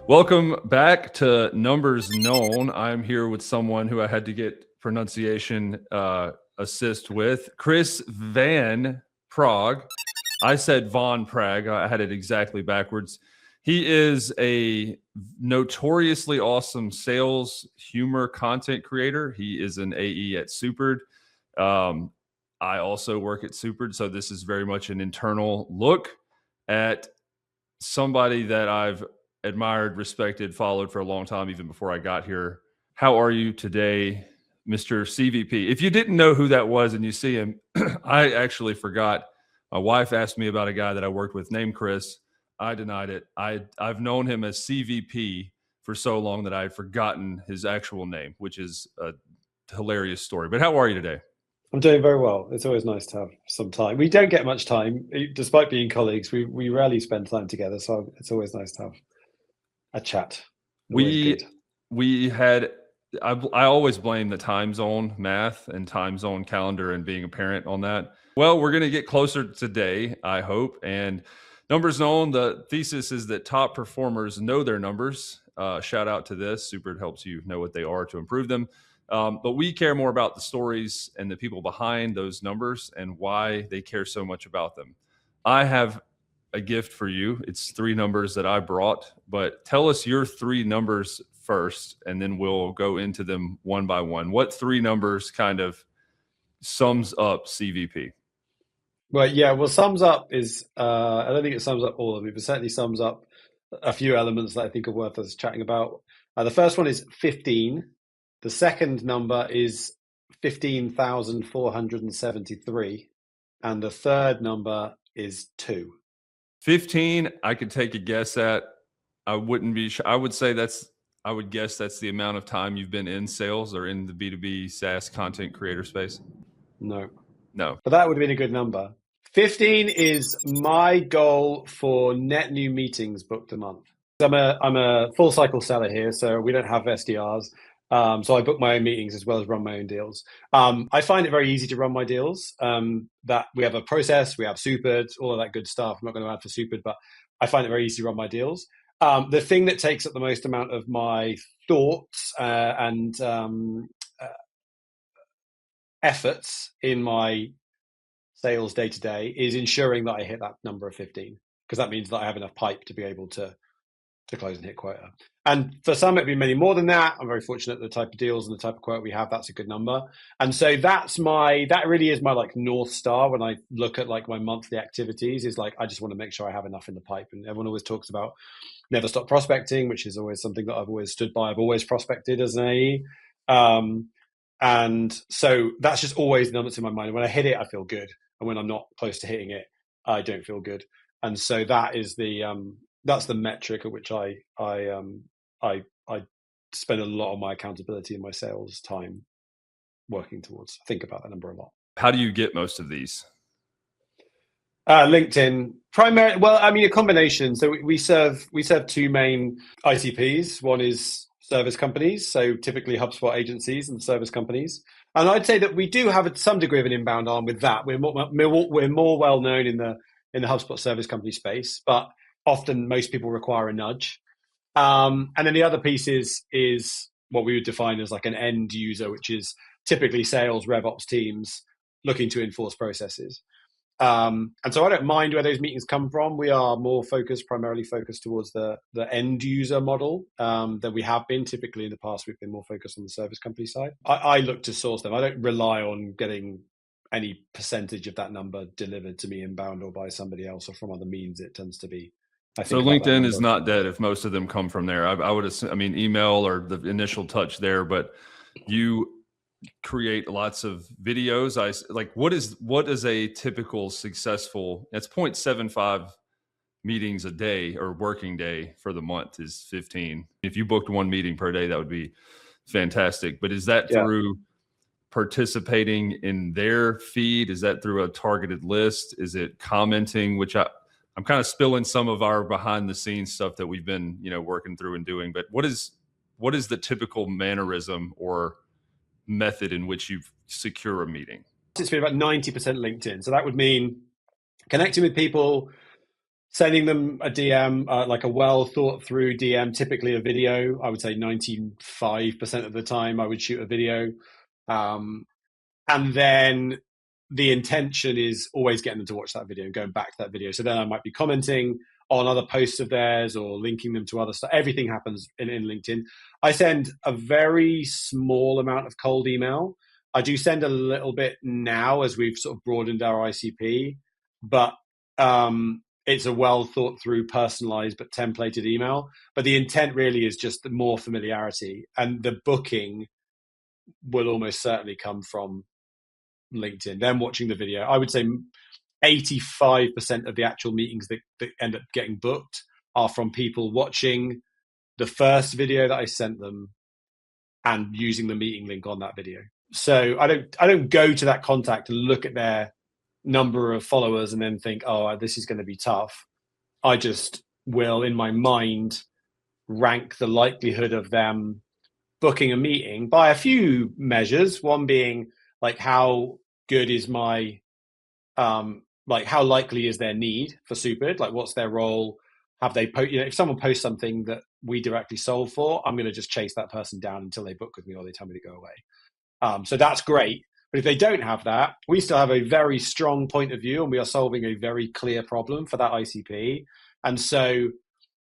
Welcome back to Numbers Known. I'm here with someone who I had to get pronunciation assist with, Chris Van Praag. I said Von Praag. I had it exactly backwards. He is a notoriously awesome sales humor content creator. He is an AE at Supered. I also work at Supered, so this is very much an internal look at somebody that I've admired, respected, followed for a long time, even before I got here. How are you today, Mr. CVP? If you didn't know who that was and you see him, I actually forgot. My wife asked me about a guy that I worked with named Chris. I denied it. I've known him as CVP for so long that I had forgotten his actual name, which is a hilarious story. But how are you today? I'm doing very well. It's always nice to have some time. We don't get much time, despite being colleagues. We rarely spend time together, so it's always nice to have a chat. Always good. We had. I always blame the time zone math and time zone calendar and being a parent on that. Well, we're going to get closer today, I hope. And Numbers Known, the thesis is that top performers know their numbers. Shout out to this. Super helps you know what they are to improve them. But we care more about the stories and the people behind those numbers and why they care so much about them. I have a gift for you. It's 3 numbers that I brought, but tell us your 3 numbers first, and then we'll go into them one by one. What 3 numbers kind of sums up CVP? Well, sums up is, I don't think it sums up all of it, but certainly sums up a few elements that I think are worth us chatting about. The first one is 15. The second number is 15,473. And the third number is 2. 15, I could take a guess at. I wouldn't be sure. I would guess that's the amount of time you've been in sales or in the B2B SaaS content creator space. No. No. But that would have been a good number. 15 is my goal for net new meetings booked a month. I'm a full cycle seller here, so we don't have SDRs. So I book my own meetings as well as run my own deals. I find it very easy to run my deals. That we have a process, we have Supered, all of that good stuff. I'm not going to add for Supered, but I find it very easy to run my deals. The thing that takes up the most amount of my thoughts and efforts in my sales day to day is ensuring that I hit that number of 15, because that means that I have enough pipe to be able to close and hit quota. And for some, it'd be many more than that. I'm very fortunate the type of deals and the type of quota we have, that's a good number. And so that really is my like North Star when I look at like my monthly activities, is like, I just want to make sure I have enough in the pipe. And everyone always talks about never stop prospecting, which is always something that I've always stood by. I've always prospected as an AE. And so that's just always the number that's in my mind. When I hit it, I feel good. And when I'm not close to hitting it, I don't feel good. And so that is that's the metric at which I spend a lot of my accountability and my sales time working towards. I think about that number a lot. How do you get most of these? LinkedIn, primarily. Well, I mean, a combination. So we serve 2 main ICPs. One is service companies, so typically HubSpot agencies and service companies. And I'd say that we do have some degree of an inbound arm with that. We're more well known in the HubSpot service company space, but often most people require a nudge. And then the other piece is what we would define as like an end user, which is typically sales, RevOps teams looking to enforce processes. And so I don't mind where those meetings come from. We are primarily focused towards the end user model than we have been. Typically in the past, we've been more focused on the service company side. I look to source them. I don't rely on getting any percentage of that number delivered to me inbound or by somebody else or from other means. It tends to be. So LinkedIn is not dead if most of them come from there. I would assume, I mean, email or the initial touch there, but you create lots of videos. What is a typical successful, that's 0.75 meetings a day or working day for the month is 15. If you booked 1 meeting per day, that would be fantastic. But is that through participating in their feed? Is that through a targeted list? Is it commenting, which I'm kind of spilling some of our behind the scenes stuff that we've been, working through and doing, but what is the typical mannerism or method in which you secure a meeting? It's been about 90% LinkedIn. So that would mean connecting with people, Sending them a DM, like a well thought through DM, typically a video. I would say 95% of the time I would shoot a video. And then the intention is always getting them to watch that video and going back to that video. So then I might be commenting on other posts of theirs or linking them to other stuff. Everything happens in LinkedIn. I send a very small amount of cold email. I do send a little bit now as we've sort of broadened our ICP, but it's a well thought through, personalized but templated email. But the intent really is just the more familiarity, and the booking will almost certainly come from LinkedIn, them watching the video. I would say 85% of the actual meetings that end up getting booked are from people watching the first video that I sent them and using the meeting link on that video. So I don't go to that contact and look at their number of followers and then think, oh, this is going to be tough. I just will, in my mind, rank the likelihood of them booking a meeting by a few measures. One being like, how good is my, like how likely is their need for Superid? Like, what's their role? Have they, if someone posts something that we directly solve for, I'm going to just chase that person down until they book with me or they tell me to go away. So that's great. But if they don't have that, we still have a very strong point of view and we are solving a very clear problem for that ICP. And so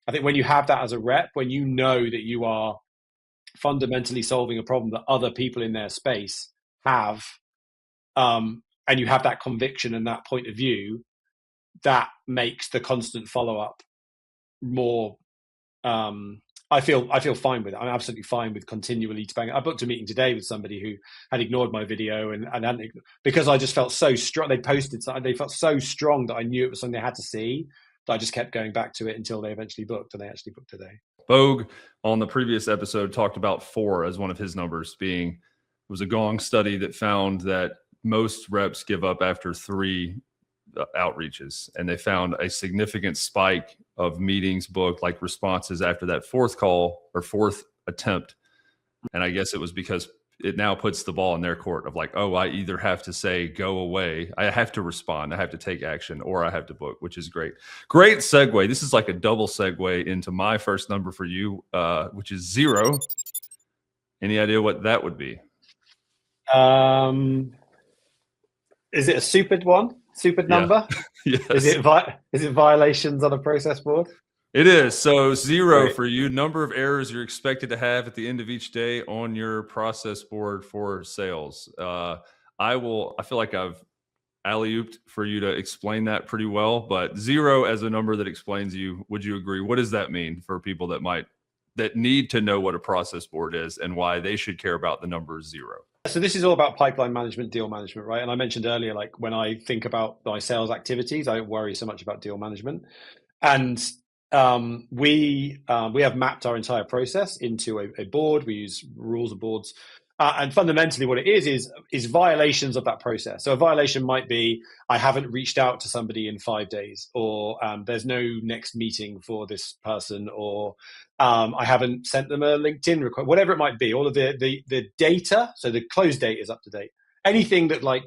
I think when you have that as a rep, when you know that you are fundamentally solving a problem that other people in their space have, and you have that conviction and that point of view, that makes the constant follow-up more, I feel fine with it. I'm absolutely fine with continually bang. I booked a meeting today with somebody who had ignored my video and hadn't, because I just felt so strong. They posted something, they felt so strong that I knew it was something they had to see, that I just kept going back to it until they eventually booked, and they actually booked today. Bogue on the previous episode talked about 4 as one of his numbers, being, it was a Gong study that found that most reps give up after 3 outreaches, and they found a significant spike of meetings booked, like responses after that 4th call or 4th attempt. And I guess it was because it now puts the ball in their court of like, oh, I either have to say go away, I have to respond, I have to take action, or I have to book, which is great. Great segue. This is like a double segue into my first number for you, which is 0. Any idea what that would be? Is it a Superid one? Superid number? Yes. Is it violations on a process board? It is. So 0 for you, number of errors you're expected to have at the end of each day on your process board for sales. I feel like I've alley-ooped for you to explain that pretty well, but 0 as a number that explains you, would you agree? What does that mean for people that need to know what a process board is and why they should care about the number 0? So this is all about pipeline management, deal management, right? And I mentioned earlier, like when I think about my sales activities, I don't worry so much about deal management. And we have mapped our entire process into a board. We use rules of boards. And fundamentally what it is violations of that process. So a violation might be, I haven't reached out to somebody in 5 days, or there's no next meeting for this person, or I haven't sent them a LinkedIn request, whatever it might be. All of the data, so the close date is up to date. Anything that like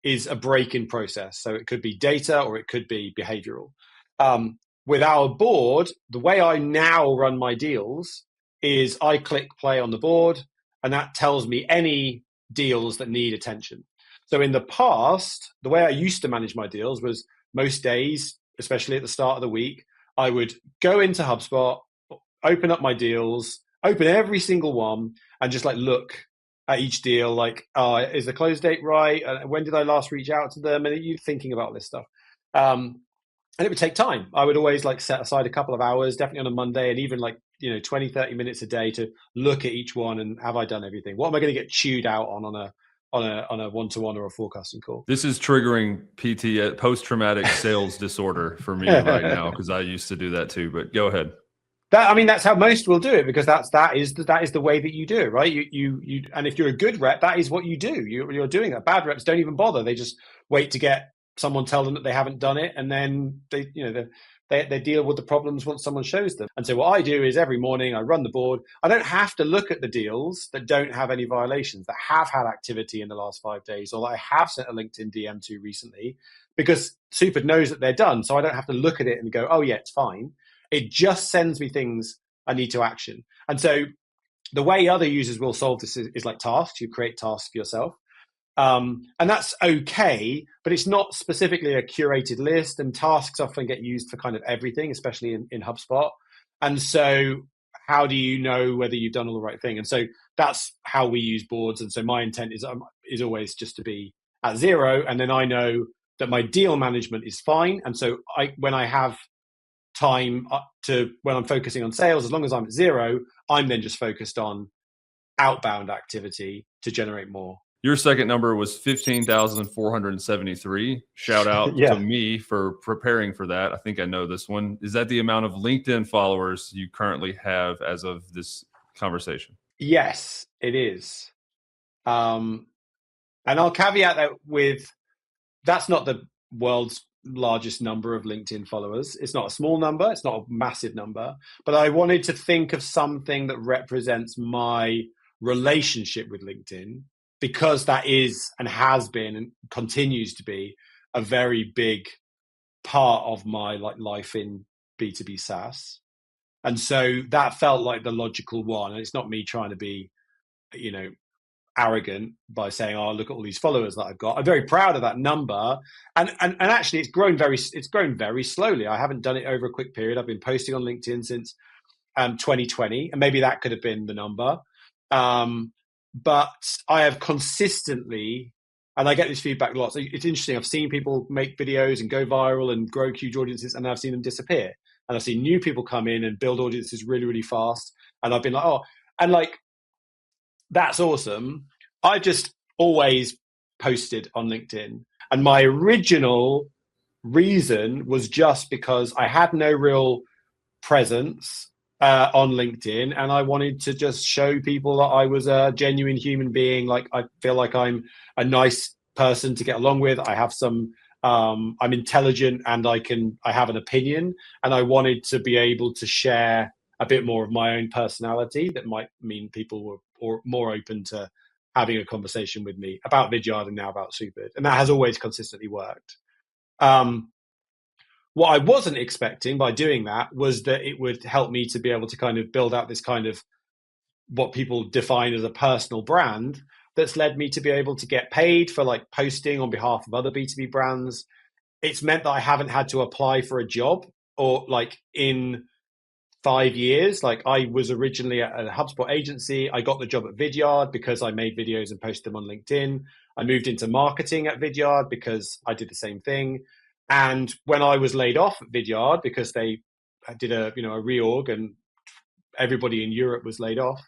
is a break in process. So it could be data or it could be behavioral. With our board, the way I now run my deals is I click play on the board, and that tells me any deals that need attention. So in the past, the way I used to manage my deals was most days, especially at the start of the week, I would go into HubSpot, open up my deals, open every single one, and just like look at each deal, like, is the close date right? When did I last reach out to them? And you're thinking about this stuff. And it would take time. I would always like set aside a couple of hours, definitely on a Monday, and even like, 20, 30 minutes a day to look at each one and have I done everything? What am I going to get chewed out on a one-to-one or a forecasting call? This is triggering post-traumatic sales disorder for me right now, because I used to do that too, but go ahead. That's how most will do it, because that is the way that you do it, right? You and if you're a good rep, that is what you do. You're doing that. Bad reps don't even bother. They just wait to get someone tell them that they haven't done it, and then They deal with the problems once someone shows them. And so what I do is every morning I run the board. I don't have to look at the deals that don't have any violations, that have had activity in the last 5 days, or that I have sent a LinkedIn DM to recently, because Super knows that they're done. So I don't have to look at it and go, oh yeah, it's fine. It just sends me things I need to action. And so the way other users will solve this is like tasks. You create tasks for yourself. And that's okay, but it's not specifically a curated list, and tasks often get used for kind of everything, especially in HubSpot. And so how do you know whether you've done all the right thing? And so that's how we use boards. And so my intent is always just to be at 0. And then I know that my deal management is fine. And so when I have time when I'm focusing on sales, as long as I'm at 0, I'm then just focused on outbound activity to generate more. Your second number was 15,473. Shout out Yeah. to me for preparing for that. I think I know this one. Is that the amount of LinkedIn followers you currently have as of this conversation? Yes, it is. And I'll caveat that with, that's not the world's largest number of LinkedIn followers. It's not a small number. It's not a massive number. But I wanted to think of something that represents my relationship with LinkedIn, because that is and has been and continues to be a very big part of my life in B2B SaaS. And so that felt like the logical one. And it's not me trying to be, arrogant by saying, oh, look at all these followers that I've got. I'm very proud of that number. And actually it's grown very slowly. I haven't done it over a quick period. I've been posting on LinkedIn since 2020, and maybe that could have been the number. But I have consistently, and I get this feedback lots. It's interesting. I've seen people make videos and go viral and grow huge audiences, and I've seen them disappear. And I've seen new people come in and build audiences really, really fast. And I've been like, oh, and that's awesome. I've just always posted on LinkedIn. And my original reason was just because I had no real presence on LinkedIn, and I wanted to just show people that I was a genuine human being. Like, I feel like I'm a nice person to get along with. I have some, I'm intelligent, and I have an opinion, and I wanted to be able to share a bit more of my own personality that might mean people were more open to having a conversation with me about Vidyard and now about Super. And that has always consistently worked. What I wasn't expecting by doing that was that it would help me to be able to kind of build out this kind of what people define as a personal brand that's led me to be able to get paid for like posting on behalf of other B2B brands. It's meant that I haven't had to apply for a job, or like in 5 years. Like, I was originally at a HubSpot agency. I got the job at Vidyard because I made videos and posted them on LinkedIn. I moved into marketing at Vidyard because I did the same thing. And when I was laid off at Vidyard because they did a reorg and everybody in Europe was laid off,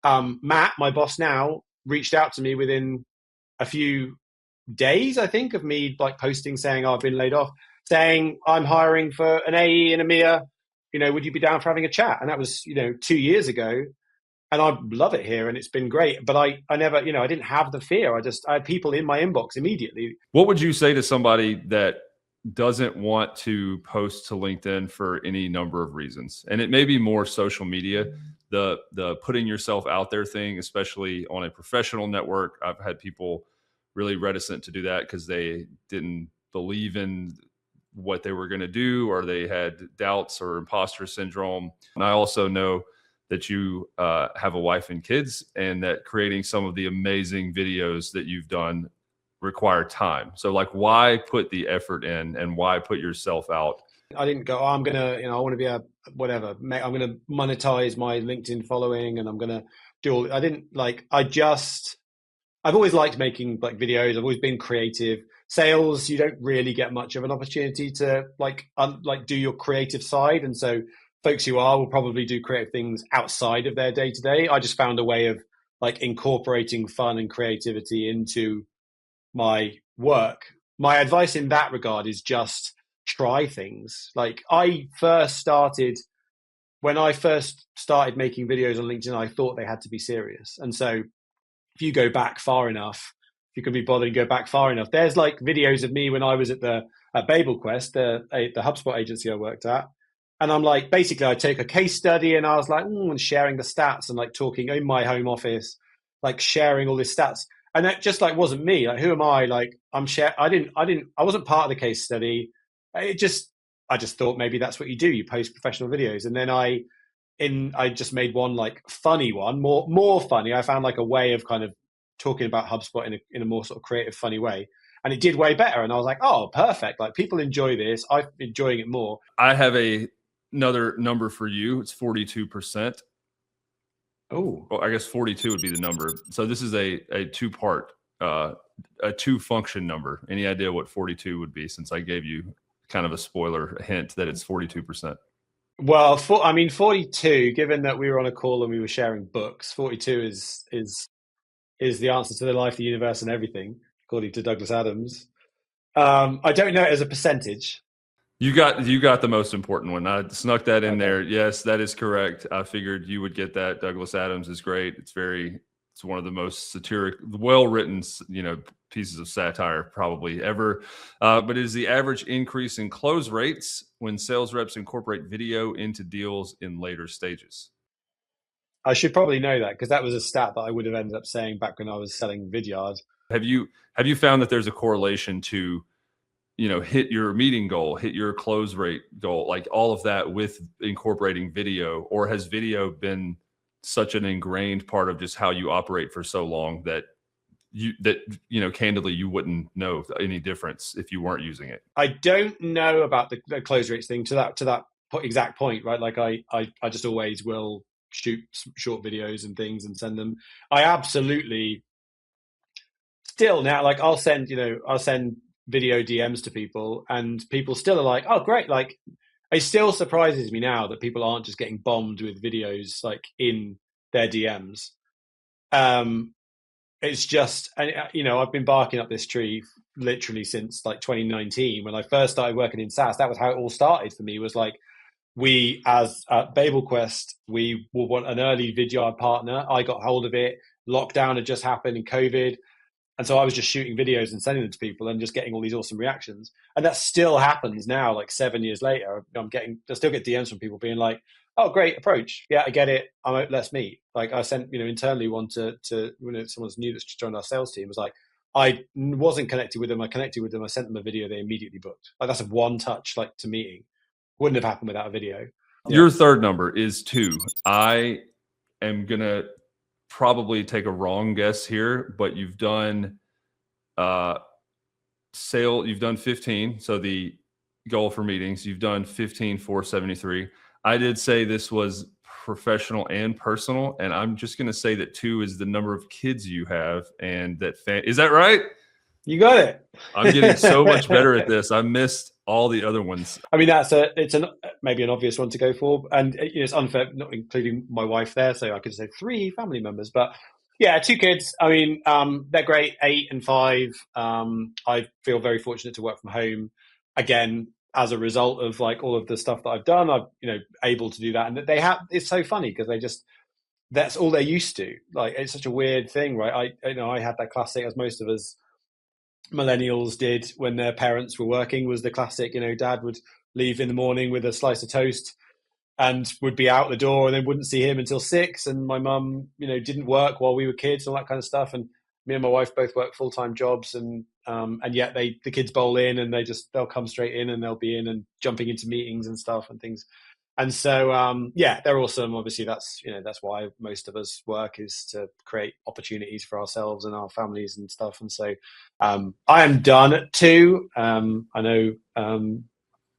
Matt, my boss now, reached out to me within a few days, I think, of me like posting saying, oh, I've been laid off, saying I'm hiring for an AE in EMEA. Would you be down for having a chat? And that was, 2 years ago. And I love it here and it's been great. But I never, I didn't have the fear. I had people in my inbox immediately. What would you say to somebody that doesn't want to post to LinkedIn for any number of reasons? And it may be more social media, the putting yourself out there thing, especially on a professional network. I've had people really reticent to do that because they didn't believe in what they were going to do, or they had doubts or imposter syndrome. And I also know that you have a wife and kids, and that creating some of the amazing videos that you've done require time. So like, why put the effort in, and why put yourself out? I didn't go, oh, I'm going to, I want to be a whatever, I'm going to monetize my LinkedIn following and I'm going to do all, I didn't like, I've always liked making like videos. I've always been creative. Sales, you don't really get much of an opportunity to like do your creative side. And so folks who will probably do creative things outside of their day to day. I just found a way of like incorporating fun and creativity into my work. My advice in that regard is just try things. Like, when I first started making videos on LinkedIn, I thought they had to be serious. And so if you go back far enough, you can be bothered and go back far enough. There's like videos of me when I was at BabelQuest, the HubSpot agency I worked at. And I'm like, basically, I take a case study and I was like, and sharing the stats and like talking in my home office, like sharing all this stats. And that just like wasn't me. Like, who am I? Like, I wasn't part of the case study. I just thought maybe that's what you do. You post professional videos. And then I just made one like funny one, more funny. I found like a way of kind of talking about HubSpot in a more sort of creative, funny way. And it did way better. And I was like, oh, perfect. Like people enjoy this. I'm enjoying it more. I have another number for you. It's 42%. Oh, Well, I guess 42 would be the number. So this is a two-part, a two-function number. Any idea what 42 would be, since I gave you kind of a spoiler hint that it's 42%? well, 42, given that we were on a call and we were sharing books, 42 is the answer to the life, the universe, and everything, according to Douglas Adams. I don't know it as a percentage. You got the most important one. I snuck that in there. Yes, that is correct. I figured you would get that. Douglas Adams is great. It's one of the most satiric, well-written, pieces of satire probably ever. But it is the average increase in close rates when sales reps incorporate video into deals in later stages. I should probably know that because that was a stat that I would have ended up saying back when I was selling Vidyard. Have you found that there's a correlation to, hit your meeting goal, hit your close rate goal, like all of that with incorporating video? Or has video been such an ingrained part of just how you operate for so long that candidly, you wouldn't know any difference if you weren't using it? I don't know about the close rates thing to that exact point, right? Like I just always will shoot short videos and things and send them. I absolutely still now, like I'll send video DMs to people and people still are like, oh, great. Like it still surprises me now that people aren't just getting bombed with videos like in their DMs. It's just, I've been barking up this tree literally since like 2019 when I first started working in SaaS. That was how it all started for me. Was like we, as BabelQuest, we were an early Vidyard partner. I got hold of it. Lockdown had just happened in COVID. And so I was just shooting videos and sending them to people and just getting all these awesome reactions. And that still happens now, like 7 years later. I still get DMs from people being like, oh, great approach. Yeah, I get it. Let's meet. Like I sent, internally one to someone's new that's joined our sales team. Was like, I wasn't connected with them. I connected with them. I sent them a video. They immediately booked. Like that's a one touch, like to meeting. Wouldn't have happened without a video. Your third number is 2. I am going to probably take a wrong guess here, but you've done you've done 15. So the goal for meetings, you've done 15,473. I did say this was professional and personal, and I'm just going to say that 2 is the number of kids you have, and that is that right? You got it. I'm getting so much better at this. I missed all the other ones. I mean, it's maybe an obvious one to go for, and it's unfair not including my wife there. So I could say 3 family members, but yeah, 2 kids. I mean, they're great, 8 and 5. I feel very fortunate to work from home again as a result of like all of the stuff that I've done. I'm able to do that, and it's so funny because that's all they're used to. Like it's such a weird thing, right? I had that classic, as most of us millennials did when their parents were working, was the classic, dad would leave in the morning with a slice of toast and would be out the door and then wouldn't see him until 6. And my mum, didn't work while we were kids, all that kind of stuff. And me and my wife both work full-time jobs, and yet the kids bowl in and they'll come straight in and they'll be in and jumping into meetings and stuff and things. And so, they're awesome. Obviously that's why most of us work, is to create opportunities for ourselves and our families and stuff. And so, I am done at 2. I know,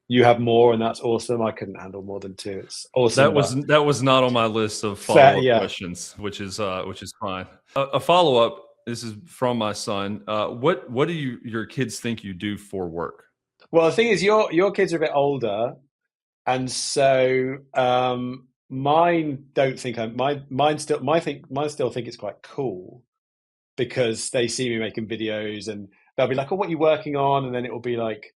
you have more, and that's awesome. I couldn't handle more than 2. It's awesome. That was not on my list of follow-up questions, which is fine. A follow-up. This is from my son. What do your kids think you do for work? Well, the thing is, your kids are a bit older, and so mine don't think mine still think it's quite cool, because they see me making videos and they'll be like, "Oh, what are you working on?" And then it will be like,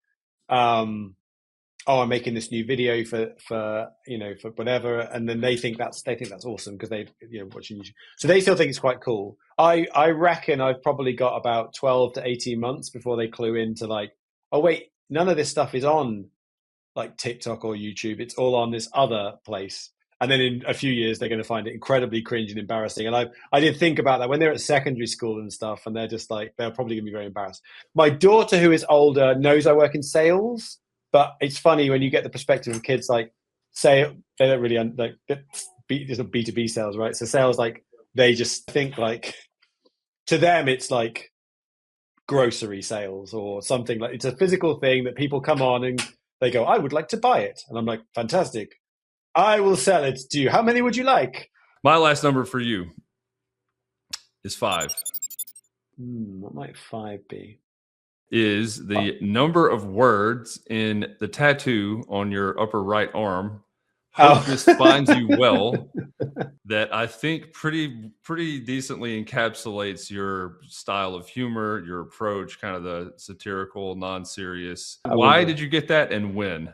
oh, I'm making this new video for whatever, and then they think that's awesome because they watching YouTube. So they still think it's quite cool. I reckon I've probably got about 12 to 18 months before they clue into like, oh wait, none of this stuff is on like TikTok or YouTube. It's all on this other place. And then in a few years, they're going to find it incredibly cringe and embarrassing. And I did think about that when they're at secondary school and stuff, and they're just like, they're probably going to be very embarrassed. My daughter, who is older, knows I work in sales, but it's funny when you get the perspective of kids, like, say, they don't really, like, there's a B2B sales, right? So sales, like, they just think like, to them, it's like grocery sales or something like, it's a physical thing that people come on and they go, I would like to buy it. And I'm like, fantastic. I will sell it to you. How many would you like? My last number for you is 5. What might 5 be? Is the number of words in the tattoo on your upper right arm. Hope this finds you well. That I think pretty decently encapsulates your style of humor, your approach, kind of the satirical, non-serious. Why did you get that, and when?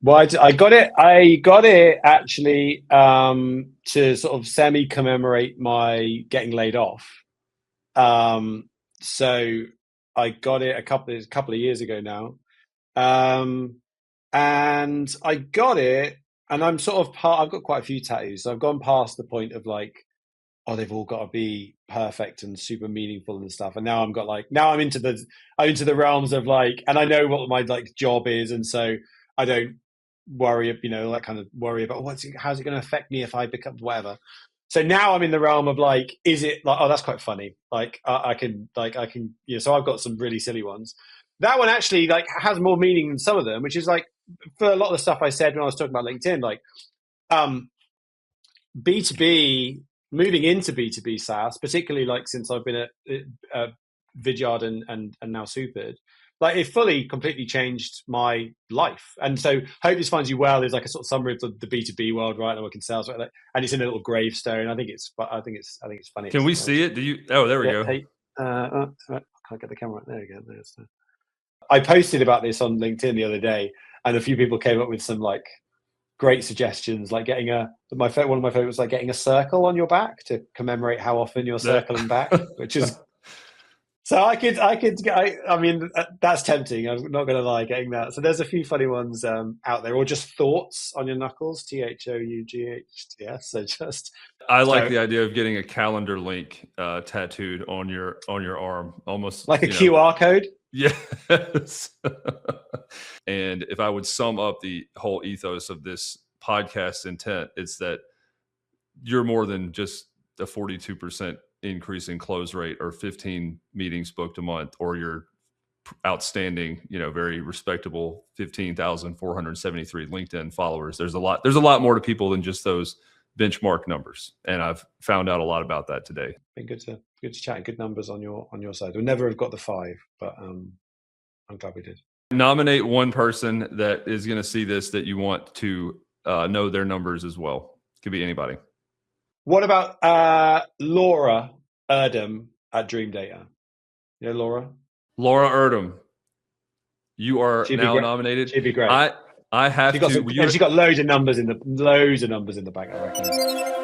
Well, I got it actually to sort of semi-commemorate my getting laid off. So I got it a couple of years ago now, and I got it, and I'm sort of I've got quite a few tattoos, so I've gone past the point of like, oh, they've all got to be perfect and super meaningful and stuff. And now I'm into the realms of like, and I know what my like job is, and so I don't worry, that kind of worry about how's it going to affect me if I become whatever. So now I'm in the realm of like, is it like, oh, that's quite funny. Like I can, so I've got some really silly ones. That one actually like has more meaning than some of them, which is like for a lot of the stuff I said when I was talking about LinkedIn, like B2B, moving into B2B SaaS, particularly like since I've been at Vidyard and now Supered, like it completely changed my life. And so Hope This Finds You Well is like a sort of summary of the B2B world, right? I work in sales, right? And it's in a little gravestone. I think it's funny. Can we see it? Oh, there we go. Hey, I can't get the camera right. There we go. I posted about this on LinkedIn the other day, and a few people came up with some like great suggestions, like getting one of my favorites was like getting a circle on your back to commemorate how often you're circling back, which is so I mean, that's tempting. I'm not going to lie, getting that. So there's a few funny ones out there, or just thoughts on your knuckles, THOUGHTS. So I like the idea of getting a calendar link tattooed on your arm, almost like a QR code. Yes. And if I would sum up the whole ethos of this podcast intent, it's that you're more than just a 42% increase in close rate or 15 meetings booked a month, or your outstanding, very respectable 15,473 LinkedIn followers. There's a lot more to people than just those benchmark numbers. And I've found out a lot about that today. Been good to chat. Good numbers on your side. We'll never have got the 5, but I'm glad we did. Nominate one person that is going to see this that you want to know their numbers as well. Could be anybody. What about Laura Erdem at Dream Data? You know Laura? Laura Erdem. You are now nominated. She'd be great. I have to. She got loads of numbers in the back, I reckon.